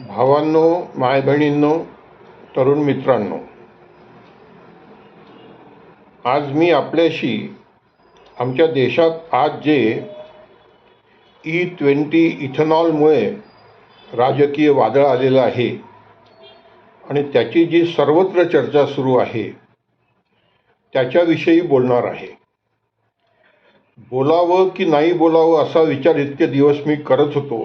भावांनो, माय बहिणींनो, तरुण मित्रांनो, आज मी आपल्याशी आमच्या देशात आज जे E20 इथेनॉलमुळे राजकीय वादळ आलेलं आहे आणि त्याची जी सर्वत्र चर्चा सुरू आहे त्याच्याविषयी बोलणार आहे. बोलावं की नाही बोलावं असा विचार इतके दिवस मी करत होतो,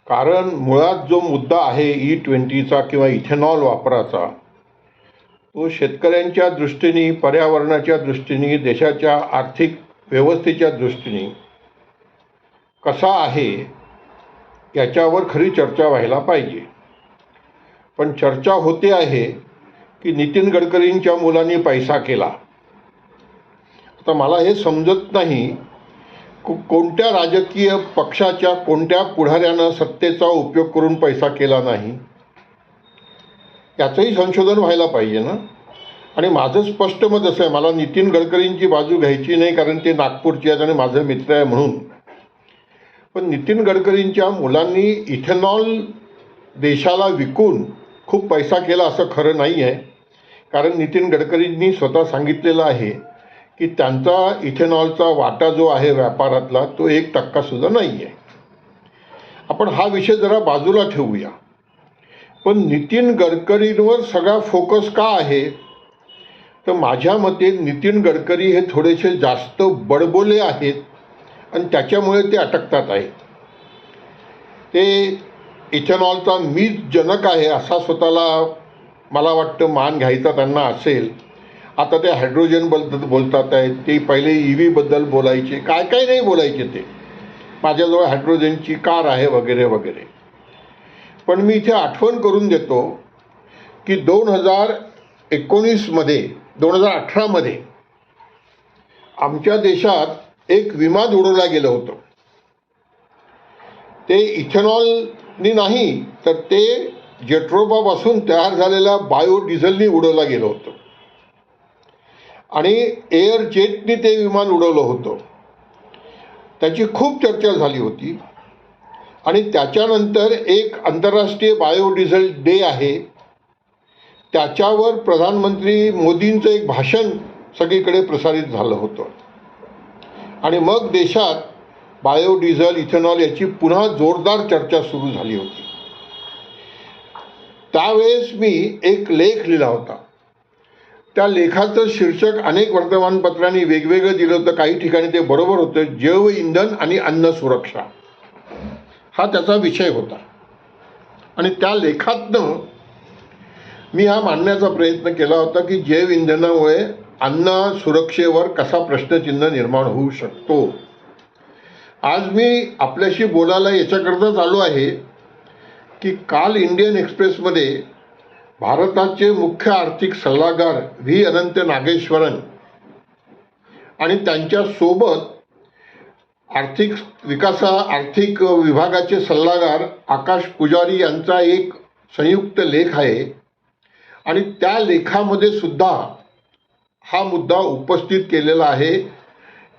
कारण मुळात जो मुद्दा आहे E20चा किंवा इथेनॉल वापराचा, तो शेतकऱ्यांच्या दृष्टीने, पर्यावरणाच्या दृष्टीने, देशाच्या आर्थिक व्यवस्थेच्या दृष्टीने कसा आहे याच्यावर खरी चर्चा व्हायला पाहिजे. पण चर्चा होते आहे की नितीन गडकरींच्या मुलांनी पैसा केला. आता मला हे समजत नाही कोणत्या राजकीय पक्षाच्या कोणत्या पुढाऱ्यानं सत्तेचा उपयोग करून पैसा केला नाही, याचंही संशोधन व्हायला पाहिजे ना. आणि माझं स्पष्ट मत असं आहे, मला नितीन गडकरींची बाजू घ्यायची नाही, कारण ते नागपूरचे आहेत आणि माझं मित्र आहे म्हणून. पण नितीन गडकरींच्या मुलांनी इथेनॉल देशाला विकून खूप पैसा केला असं खरं नाही आहे. कारण नितीन गडकरींनी स्वतः सांगितलेलं आहे की त्यांचा इथेनॉलचा वाटा जो आहे व्यापारातला तो 1% सुद्धा नाही आहे. आपण हा विषय जरा बाजूला ठेवूया. पण नितीन गडकरींवर सगळा फोकस का आहे, तर माझ्या मते नितीन गडकरी हे थोडेसे जास्त बडबोले आहेत आणि त्याच्यामुळे ते अटकतात आहेत. ते इथेनॉलचा मीच जनक आहे असा स्वतःला मला वाटतं मान घ्यायचा त्यांना असेल. आता ते हायड्रोजनबद्दल बोलतात आहेत, ते पहिले EVबद्दल बोलायचे, काय काय नाही बोलायचे ते, माझ्याजवळ हायड्रोजनची कार आहे वगैरे वगैरे. पण मी इथे आठवण करून देतो की 2018मध्ये आमच्या देशात एक विमान उडवलं गेलं होतं. ते इथेनॉलनी नाही, तर ते जेट्रोफापासून तयार झालेल्या बायोडिझेलनी उडवलं गेलं होतं आणि एअर जेटनी ते विमान उडवलं होतं. त्याची खूप चर्चा झाली होती आणि त्याच्यानंतर एक आंतरराष्ट्रीय बायोडिझेल डे आहे, त्याच्यावर प्रधानमंत्री मोदींचं एक भाषण सगळीकडे प्रसारित झालं होतं आणि मग देशात बायोडिझेल, इथेनॉल याची पुन्हा जोरदार चर्चा सुरू झाली होती. त्यावेळेस मी एक लेख लिहिला होता. त्या लेखाचं शीर्षक अनेक वर्तमानपत्रांनी वेगवेगळं दिलं होतं. काही ठिकाणी ते बरोबर होतं, जैव इंधन आणि अन्न सुरक्षा हा त्याचा विषय होता. आणि त्या लेखातनं मी हा मांडण्याचा प्रयत्न केला होता की जैव इंधनामुळे अन्न सुरक्षेवर कसा प्रश्नचिन्ह निर्माण होऊ शकतो. आज मी आपल्याशी बोलायला याच्याकरताच आलो आहे की काल इंडियन एक्सप्रेसमध्ये भारताचे मुख्य आर्थिक सल्लागार व्ही अनंत नागेश्वरन आणि त्यांच्यासोबत आर्थिक विभागाचे सल्लागार आकाश पुजारी यांचा एक संयुक्त लेख आहे आणि त्या लेखामध्ये सुद्धा हा मुद्दा उपस्थित केलेला आहे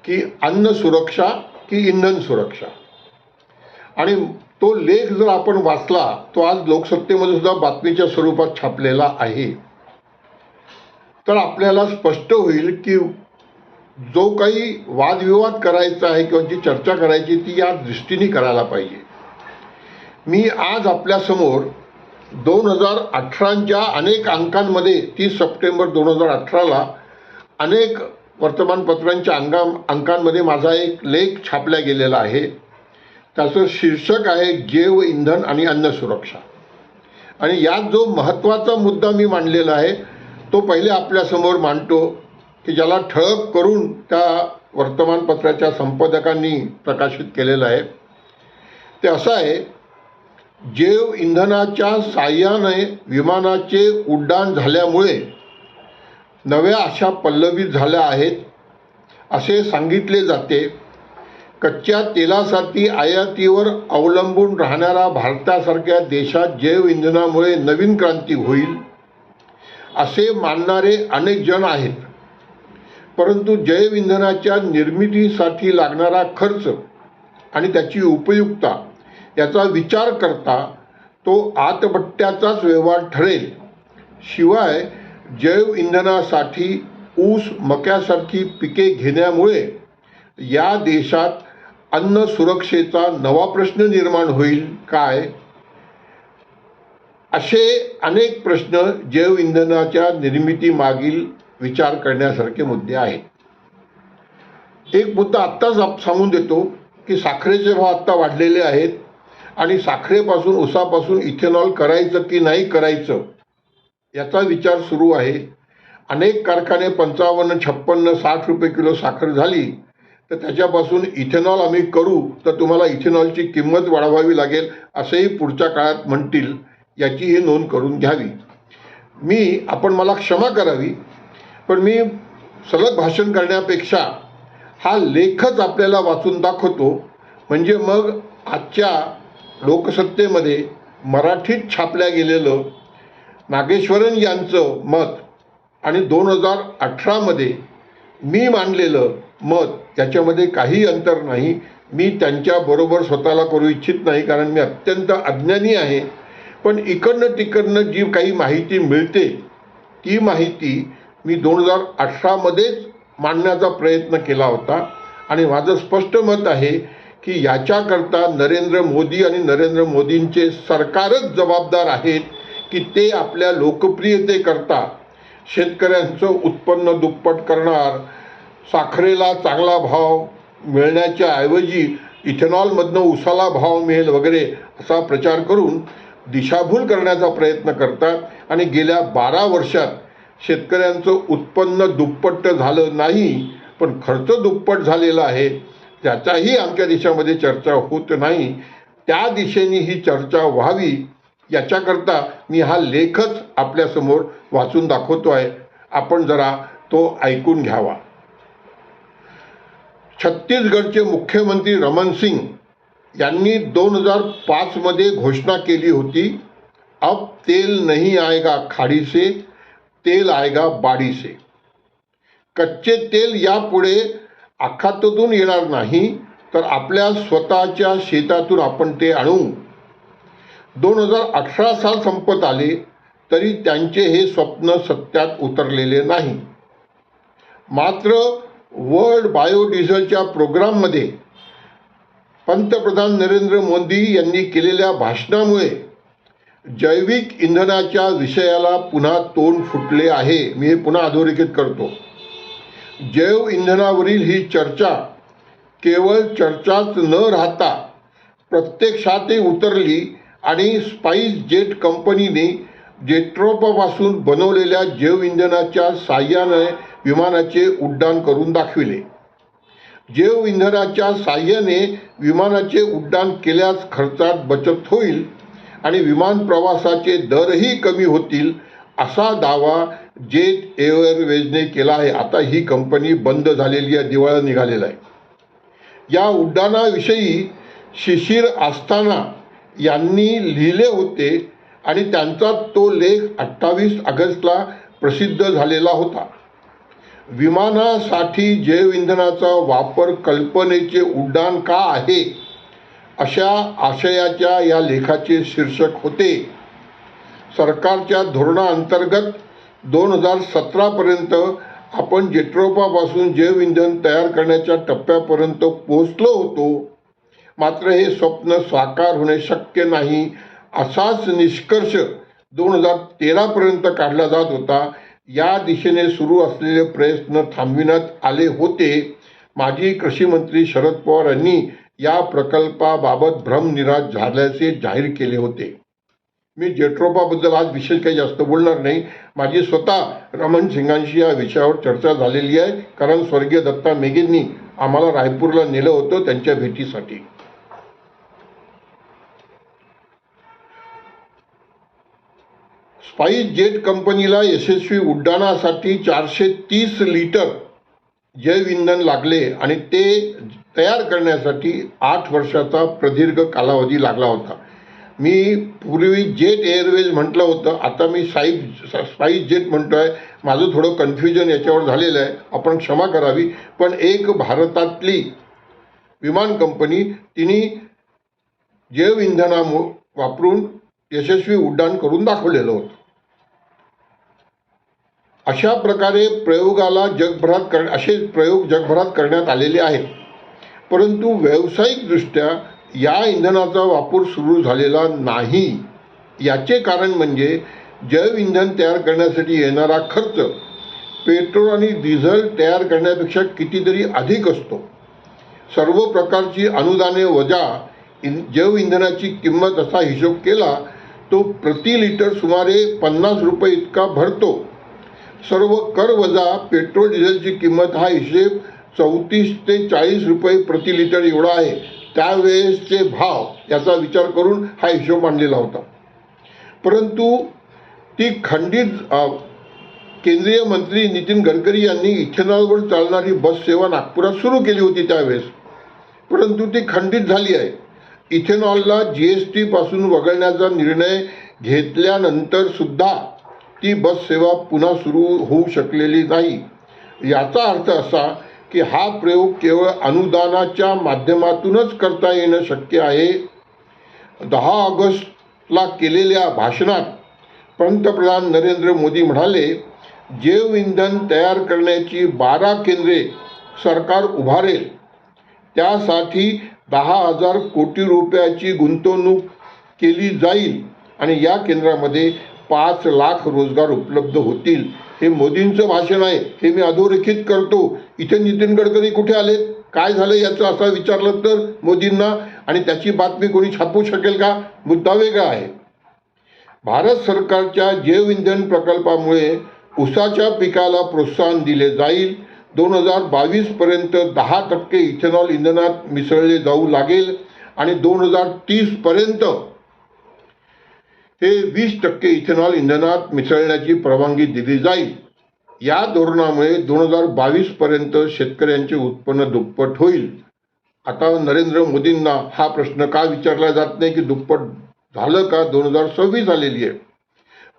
की अन्न सुरक्षा की इंधन सुरक्षा. आणि तो लेख जर आपण वाचला तो आज लोकसत्तेमध्ये सुद्धा बातमीच्या स्वरूपात छापलेला आहे, तर आपल्याला स्पष्ट होईल की जो काही वादविवाद करायचा आहे किंवा जी चर्चा करायची ती या दृष्टीने करायला पाहिजे. मी आज आपल्यासमोर 2018च्या अनेक अंकांमध्ये 30 सप्टेंबर 2018ला अनेक वर्तमानपत्रांच्या अंकांमध्ये माझा एक लेख छापला गेलेला आहे. त्याचं शीर्षक आहे जैव इंधन आणि अन्न सुरक्षा. आणि यात जो महत्त्वाचा मुद्दा मी मांडलेला आहे तो पहिले आपल्यासमोर मांडतो की ज्याला ठळक करून त्या वर्तमानपत्राच्या संपादकांनी प्रकाशित केलेलं आहे. ते असं आहे, जैव इंधनाच्या साहाय्याने विमानाचे उड्डाण झाल्यामुळे नव्या आशा पल्लवित झाल्या आहेत असे सांगितले जाते. कच्च्या तेलासाठी आयातीवर अवलंबून राहणाऱ्या भारतासारख्या देशात जैव इंधनामुळे नवीन क्रांती होईल असे मानणारे अनेक जण आहेत. परंतु जैव इंधनाच्या निर्मितीसाठी लागणारा खर्च आणि त्याची उपयुक्तता याचा विचार करता तो आतबट्ट्याचाच व्यवहार ठरेल. शिवाय जैव इंधनासाठी ऊस मक्यासारखी पिके घेण्यामुळे या देशात अन्न सुरक्षेचा नवा प्रश्न निर्माण होईल काय? असे अनेक प्रश्न जैव इंधनाच्या निर्मितीमागील विचार करण्यासारखे मुद्दे आहेत. एक मुद्दा आत्ताच सांगून देतो की साखरेचे भाव आत्ता वाढलेले आहेत आणि साखरेपासून ऊसापासून इथेनॉल करायचं की नाही करायचं याचा विचार सुरू आहे. अनेक कारखाने 55, 56, 60 रुपये किलो साखर झाली तर त्याच्यापासून इथेनॉल आम्ही करू तर तुम्हाला इथेनॉलची किंमत वाढवावी लागेल असेही पुढच्या काळात म्हणतील. याचीही नोंद करून घ्यावी. आपण मला क्षमा करावी, पण मी सलग भाषण करण्यापेक्षा हा लेखच आपल्याला वाचून दाखवतो. म्हणजे मग आजच्या लोकसत्तेमध्ये मराठीत छापल्या गेलेलं नागेश्वरन यांचं मत आणि 2018मध्ये मी मांडलेलं मत याच्यामध्ये काही अंतर नाही. मी त्यांच्याबरोबर स्वतःला करू इच्छित नाही, कारण मी अत्यंत अज्ञानी आहे. पण इकडनं तिकडनं जी काही माहिती मिळते ती माहिती मी 2018मध्येच मांडण्याचा प्रयत्न केला होता. आणि माझं स्पष्ट मत आहे की याच्याकरता नरेंद्र मोदी आणि नरेंद्र मोदींचे सरकारच जबाबदार आहेत की ते आपल्या लोकप्रियतेकरता शेतकऱ्यांचं उत्पन्न दुप्पट करणार, साखरेला चांगला भाव मिळण्याच्या ऐवजी इथेनॉलमधनं ऊसाला भाव मिळेल वगैरे असा प्रचार करून दिशाभूल करण्याचा प्रयत्न करतात. आणि गेल्या 12 वर्षात शेतकऱ्यांचं उत्पन्न दुप्पट झालं नाही, पण खर्च दुप्पट झालेला आहे. त्याचाही आमच्या देशामध्ये चर्चा होत नाही. त्या दिशेने ही चर्चा व्हावी याच्याकरता मी हा लेखच आपल्यासमोर वाचून दाखवतो आहे. आपण जरा तो ऐकून घ्यावा. छत्तीसगडचे मुख्यमंत्री रमन सिंग यांनी 2005मध्ये घोषणा केली होती, अब तेल नहीं आएगा खाड़ी से, तेल आएगा बाड़ी से. कच्चे तेल यापुढे आखातातून येणार नाही तर आपल्या स्वतःच्या शेतातून आपण ते आणू. 2018 साल संपत आले तरी त्यांचे हे स्वप्न सत्यात उतरलेले नाही. मात्र वर्ल्ड बायोडिझेलच्या प्रोग्राममध्ये पंतप्रधान नरेंद्र मोदी यांनी केलेल्या भाषणामुळे जैविक इंधनाच्या विषयाला पुन्हा तोंड फुटले आहे. मी हे पुन्हा अधोरेखित करतो. जैव इंधनावरील ही चर्चा केवळ चर्चाच न राहता प्रत्यक्षातही उतरली आणि स्पाइस जेट कंपनीने जेट्रोपापासून बनवलेल्या जैव इंधनाच्या साहाय्याने विमानाचे उड्डाण करून दाखविले. जैव इंधनाच्या साहाय्याने विमानाचे उड्डाण केल्यास खर्चात बचत होईल आणि विमान प्रवासाचे दरही कमी होतील असा दावा जेट एअरवेजने केला आहे. आता ही कंपनी बंद झालेली आहे, दिवाळा निघालेला आहे. या उड्डाणाविषयी शिशिर आस्थाना यांनी लिहिले होते आणि त्यांचा तो लेख 28 ऑगस्टला प्रसिद्ध झालेला होता. विमानासाठी जैव इंधनाचा वापर कल्पनेचे उड्डाण का आहे अशा आशयाच्या या लेखाचे शीर्षक होते. सरकारच्या धोरणाअंतर्गत 2017पर्यंत आपण जेट्रोपापासून जैव इंधन तयार करण्याच्या टप्प्यापर्यंत पोहोचलो होतो. मात्र हे स्वप्न साकार होणे शक्य नाही असाच निष्कर्ष 2013पर्यंत काढला जात होता. या दिशेने सुरू असलेले प्रयत्न थांबविण्यात आले होते. माजी कृषी मंत्री शरद पवार यांनी या प्रकल्पाबाबत भ्रमनिराश झाल्याचे जाहीर केले होते. मी जेट्रोपाबद्दल आज विशेष काही जास्त बोलणार नाही. माझी स्वतः रमन सिंगांशी या विषयावर चर्चा झालेली आहे, कारण स्वर्गीय दत्ता मेघेंनी आम्हाला रायपूरला नेलं होतं त्यांच्या भेटीसाठी. स्पाइस जेट कंपनीला यशस्वी उड्डाणासाठी 430 लिटर जैव इंधन लागले आणि ते तयार करण्यासाठी 8 वर्षाचा प्रदीर्घ कालावधी लागला होता. मी पूर्वी जेट एअरवेज म्हटलं होतं, आता मी स्पाइस जेट म्हणतो आहे. माझं थोडं कन्फ्युजन याच्यावर झालेलं आहे, आपण क्षमा करावी. पण एक भारतातली विमान कंपनी तिने जैव इंधना वापरून यशस्वी उड्डाण करून दाखवलेलं होतं. अशा प्रकारे असे प्रयोग जगभरात करण्यात आलेले आहेत. परंतु व्यावसायिकदृष्ट्या या इंधनाचा वापर सुरू झालेला नाही. याचे कारण म्हणजे जैव इंधन तयार करण्यासाठी येणारा खर्च पेट्रोल आणि डिझेल तयार करण्यापेक्षा कितीतरी अधिक असतो. सर्व प्रकारची अनुदाने वजा जैव इंधनाची किंमत असा हिशोब केला तो प्रति लिटर सुमारे 50 रुपये इतका भरतो. सर्व कर वजा पेट्रोल डिझेलची किंमत हा हिशेब 34 ते 40 रुपये प्रति लिटर एवढा आहे. त्यावेळेसचे भाव याचा विचार करून हा हिशोब मांडलेला होता. परंतु ती केंद्रीय मंत्री नितीन गडकरी यांनी इथेनॉलवर चालणारी बस सेवा नागपुरात सुरू केली होती त्यावेळेस, परंतु ती खंडित झाली आहे. इथेनॉलला GST पासून वगळण्याचा निर्णय घेतल्यानंतर सुद्धा ती बस सेवा पुन्हा सुरू होऊ शकलेली नाही. याचा अर्थ असा की हा प्रयोग केवळ अनुदानाच्या माध्यमातूनच करता येणं शक्य आहे. 10 ऑगस्टला केलेल्या भाषणात पंतप्रधान नरेंद्र मोदी म्हणाले, जैव इंधन तयार करण्याची 12 केंद्रे सरकार उभारेल. त्यासाठी 10,000 कोटी रुपयाची गुंतवणूक केली जाईल आणि या केंद्रामध्ये 5 लाख रोजगार उपलब्ध होतील. हे मोदींचं भाषण आहे, हे मी अधोरेखित करतो. इथे नितीन गडकरी कुठे आलेत, काय झालं याचं असं विचारलं तर मोदींना, आणि त्याची बातमी कोणी छापू शकेल का? मुद्दा वेगळा आहे. भारत सरकारच्या जैव इंधन प्रकल्पामुळे ऊसाच्या पिकाला प्रोत्साहन दिले जाईल. 2022 पर्यंत 10% इथेनॉल इंधनात मिसळले जाऊ लागेल आणि 2030 पर्यंत हे 20% इथेनॉल इंधनात मिसळण्याची परवानगी दिली जाईल. या धोरणामुळे 2022 पर्यंत शेतकऱ्यांचे उत्पन्न दुप्पट होईल. आता नरेंद्र मोदींना हा प्रश्न का विचारला जात नाही की दुप्पट झालं का? 2026 आलेली आहे.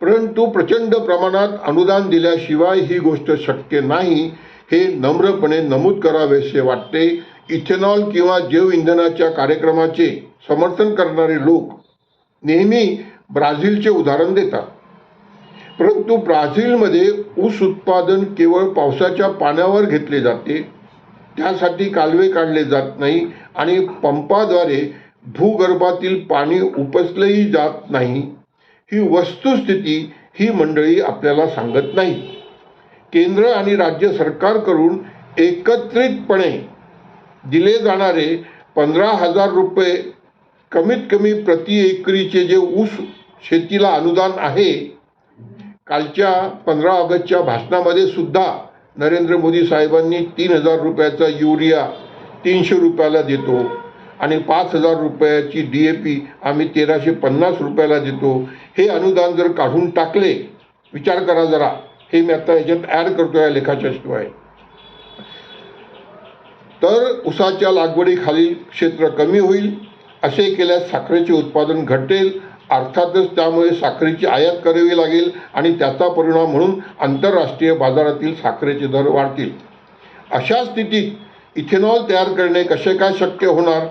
परंतु प्रचंड प्रमाणात अनुदान दिल्याशिवाय ही गोष्ट शक्य नाही, हे नम्रपणे नमूद करावेसे वाटते. इथेनॉल किंवा जैव इंधनाच्या कार्यक्रमाचे समर्थन करणारे लोक नेहमी ब्राझीलचे उदाहरण देतात. परंतु ब्राझीलमध्ये ऊस उत्पादन केवळ पावसाच्या पाण्यावर घेतले जाते. त्यासाठी कालवे काढले जात नाही आणि पंपाद्वारे भूगर्भातील पाणी उपसलेही जात नाही. ही वस्तुस्थिती ही मंडळी आपल्याला सांगत नाही. केंद्र आणि राज्य सरकारकडून एकत्रितपणे दिले जाणारे 15,000 रुपये कमीत कमी प्रति एकरीचे जे ऊस शेतीला अनुदान आहे, कालच्या 15 ऑगस्टच्या भाषणामध्ये सुद्धा नरेंद्र मोदी साहेबांनी 3,000 रुपयाचा युरिया 300 रुपयाला देतो आणि 5,000 रुपयाची DAP आम्ही 1,350 रुपयाला देतो. हे अनुदान जर काढून टाकले, विचार करा जरा, हे मी आता याच्यात ॲड करतो या लेखाच्या शिवाय, तर ऊसाच्या लागवडीखालील क्षेत्र कमी होईल. असे केल्यास साखरेचे उत्पादन घटेल. अर्थातच त्यामुळे साखरेची आयात करावी लागेल आणि त्याचा परिणाम म्हणून आंतरराष्ट्रीय बाजारातील साखरेचे दर वाढतील. अशा स्थितीत इथेनॉल तयार करणे कसे काय शक्य होणार?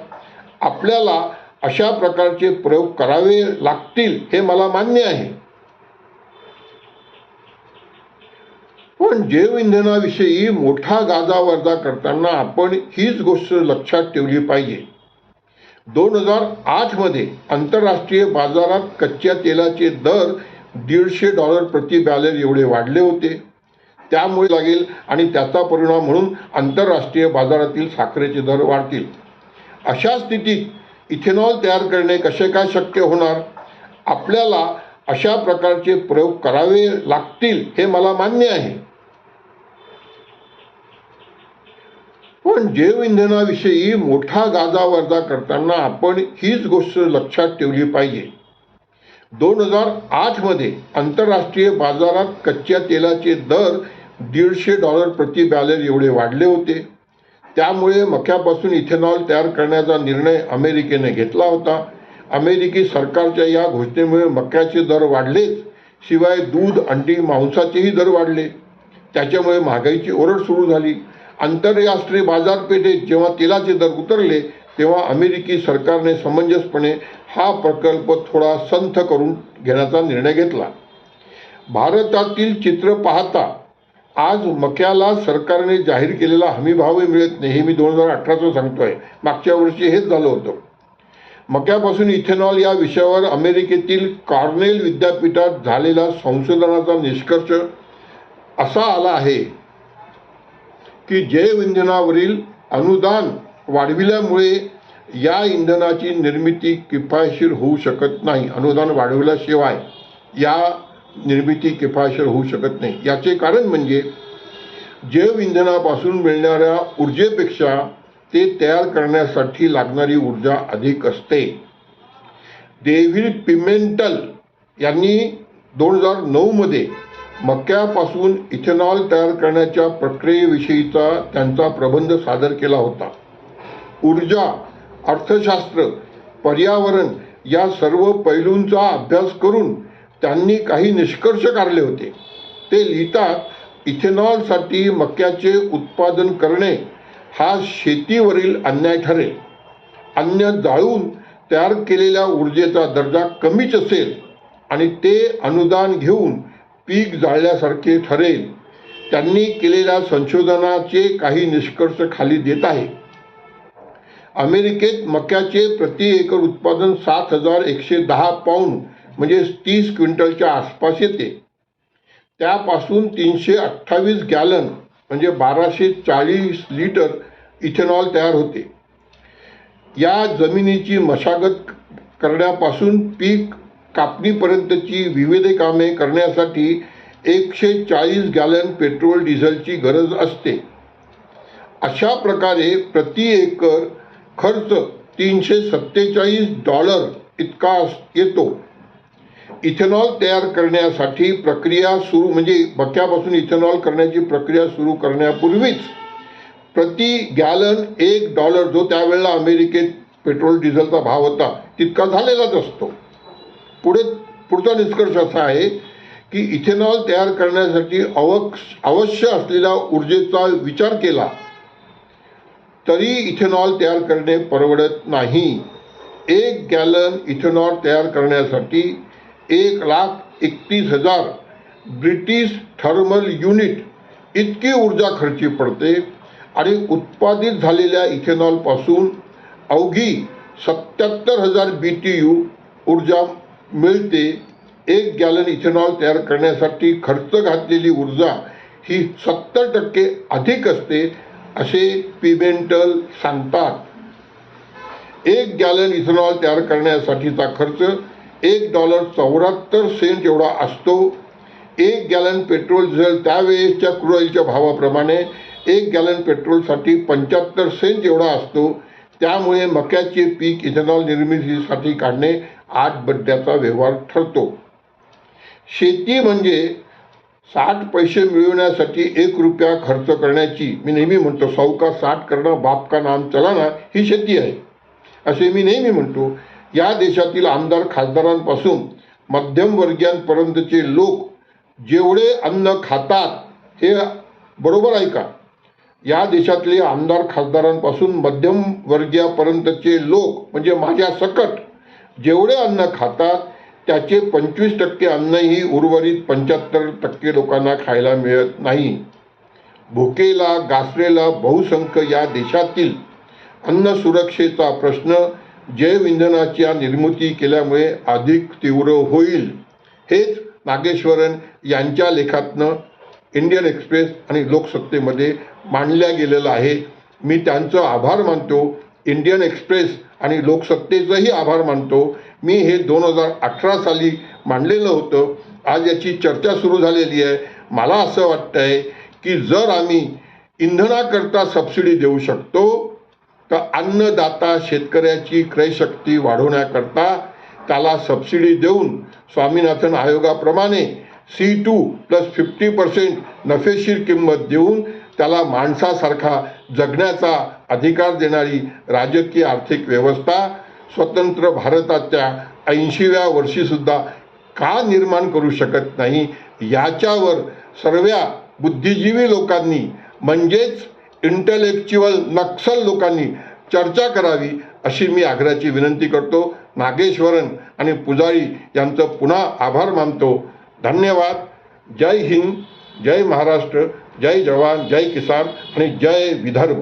आपल्याला अशा प्रकारचे प्रयोग करावे लागतील हे मला मान्य आहे. पण जैव इंधनाविषयी मोठा गाजावाजा करताना आपण हीच गोष्ट लक्षात ठेवली पाहिजे. 2008 मध्ये आंतरराष्ट्रीय बाजारात कच्च्या तेलाचे दर $150 प्रति बॅरल एवढे वाढले होते. त्यामुळे लागेल आणि त्याचा परिणाम म्हणून आंतरराष्ट्रीय बाजारातील साखरेचे दर वाढतील. अशा स्थितीत इथेनॉल तयार करणे कसे काय शक्य होणार? आपल्याला अशा प्रकारचे प्रयोग करावे लागतील हे मला मान्य आहे. पण जैव इंधनाविषयी मोठा गाजावाजा करताना आपण हीच गोष्ट लक्षात ठेवली पाहिजे. 2008 मध्ये आंतरराष्ट्रीय बाजारात कच्च्या तेलाचे दर $150 प्रति बॅरल एवढे वाढले होते. त्यामुळे मक्यापासून इथेनॉल तयार करण्याचा निर्णय अमेरिकेने घेतला होता. अमेरिकी सरकारच्या या घोषणेमुळे मक्याचे दर वाढलेच, शिवाय दूध, अंडी, मांसाचेही दर वाढले. त्याच्यामुळे महागाईची ओरड सुरू झाली. आंतरराष्ट्रीय बाजारपेठेत जेव्हा तेलाचे दर उतरले तेव्हा अमेरिकी सरकारने समंजसपणे हा प्रकल्प थोडा संथ करून घेण्याचा निर्णय घेतला. भारतातील चित्र पाहता आज मक्याला सरकारने जाहीर केलेला हमीभावही मिळत नाही. हे मी 2018चं सांगतोय. मागच्या वर्षी हेच झालं होतं. मक्यापासून इथेनॉल या विषयावर अमेरिकेतील कॉर्नेल विद्यापीठात झालेला संशोधनाचा निष्कर्ष असा आला आहे की जैव इंधनावरील अनुदान वाढविल्यामुळे या इंधनाची निर्मिती किफायतशीर होऊ शकत नाही. अनुदान वाढवल्याशिवाय या निर्मिती किफायतशीर होऊ शकत नाही. याचे कारण म्हणजे जैव इंधनापासून मिळणाऱ्या ऊर्जेपेक्षा ते तयार करण्यासाठी लागणारी ऊर्जा अधिक असते. डेव्हिड पिमेंटल यांनी 2009 मक्यापासून इथेनॉल तयार करण्याच्या प्रक्रियेविषयीचा त्यांचा प्रबंध सादर केला होता. ऊर्जा, अर्थशास्त्र, पर्यावरण या सर्व पैलूंचा अभ्यास करून त्यांनी काही निष्कर्ष काढले होते. ते लिहितात, इथेनॉलसाठी मक्याचे उत्पादन करणे हा शेतीवरील अन्याय ठरेल. अन्न जाळून तयार केलेल्या ऊर्जेचा दर्जा कमीच असेल आणि ते अनुदान घेऊन पीक जाळल्यासारखे ठरेल. त्यांनी केलेल्या संशोधनाचे काही निष्कर्ष खाली देत आहे. अमेरिकेत मक्याचे प्रति एकर उत्पादन 7,110 पाऊंड म्हणजे 30 क्विंटलच्या आसपास येते. त्यापासून 328 गॅलन म्हणजे 1240 लिटर इथेनॉल तयार होते. या जमिनीची मशागत करण्यापासून पीक कापणीपर्यंतची विविध कामे करण्यासाठी 140 गॅलन पेट्रोल डिझेलची गरज असते. अशा प्रकारे प्रति एकर खर्च $347 इतका येतो. इथेनॉल तयार करण्यासाठी प्रक्रिया सुरू म्हणजे मक्यापासून इथेनॉल करण्याची प्रक्रिया सुरू करण्यापूर्वीच प्रति गॅलन $1 जो त्यावेळेला अमेरिकेत पेट्रोल डिझेलचा भाव होता तितका झालेलाच असतो. पुढचा निष्कर्ष असा आहे की इथेनॉल तयार करण्यासाठी आवश्यक असलेल्या ऊर्जेचा विचार केला तरी इथेनॉल तयार करणे परवडत नाही. 1 गॅलन इथेनॉल तयार करण्यासाठी 1,31,000 ब्रिटिश थर्मल युनिट इतकी ऊर्जा खर्ची पडते आणि उत्पादित झालेल्या इथेनॉलपासून अवघी 77,000 BTU ऊर्जा मिळते. 1 गॅलन इथेनॉल तयार करण्यासाठी खर्च घातलेली ऊर्जा ही 70% अधिक असते असे पिमेंटल सांगतात. 1 गॅलन इथेनॉल तयार करण्यासाठीचा खर्च $1.74 एवढा असतो. 1 गॅलन पेट्रोल डिझेल त्यावेळेसच्या क्रूड ऑइलच्या भावाप्रमाणे 1 गॅलन पेट्रोलसाठी 75 सेंट एवढा असतो. त्यामुळे मक्याचे पीक इथेनॉल निर्मितीसाठी काढणे 8 बड्ड्याचा व्यवहार ठरतो. शेती म्हणजे 60 पैसे मिळवण्यासाठी 1 रुपया खर्च करण्याची, मी नेहमी म्हणतो 100 का 60 करणं बाप का नाम चलाना, ही शेती आहे असे मी नेहमी म्हणतो. या देशातील आमदार खासदारांपासून मध्यमवर्गीयांपर्यंतचे लोक जेवढे अन्न खातात हे बरोबर आहे का? या देशातले आमदार खासदारांपासून मध्यमवर्गीयापर्यंतचे लोक म्हणजे माझ्या सकट जेवढे अन्न खातात त्याचे 25% अन्नही उर्वरित 75% लोकांना खायला मिळत नाही. भुकेला गासलेला बहुसंख्य या देशातील अन्न सुरक्षेचा प्रश्न जैव इंधनाच्या निर्मिती केल्यामुळे अधिक तीव्र होईल. हेच नागेश्वरन यांच्या लेखातनं इंडियन एक्सप्रेस आणि लोकसत्तेमध्ये मांडल्या गेलेलं आहे. मी त्यांचं आभार मानतो. इंडियन एक्सप्रेस आणि लोकसत्तेचंही आभार मानतो. मी हे 2018 साली मांडलेलं होतं. आज याची चर्चा सुरू झालेली आहे. मला असं वाटतं आहे की जर आम्ही इंधनाकरता सबसिडी देऊ शकतो तर अन्नदाता शेतकऱ्याची क्रयशक्ती वाढवण्याकरता त्याला सबसिडी देऊन स्वामीनाथन आयोगाप्रमाणे C2 + 50% नफेशीर किंमत देऊन त्याला माणसासारखा जगण्याचा अधिकार देणारी राजकीय आर्थिक व्यवस्था स्वतंत्र भारताच्या 80व्या वर्षीसुद्धा का निर्माण करू शकत नाही याच्यावर सर्व बुद्धिजीवी लोकांनी म्हणजेच इंटेलेक्च्युअल नक्सल लोकांनी चर्चा करावी अशी मी आग्रहाची विनंती करतो. नागेश्वरन आणि पुजारी यांचं पुन्हा आभार मानतो. धन्यवाद. जय हिंद, जय महाराष्ट्र, जय जवान, जय किसान आणि जय विदर्भ.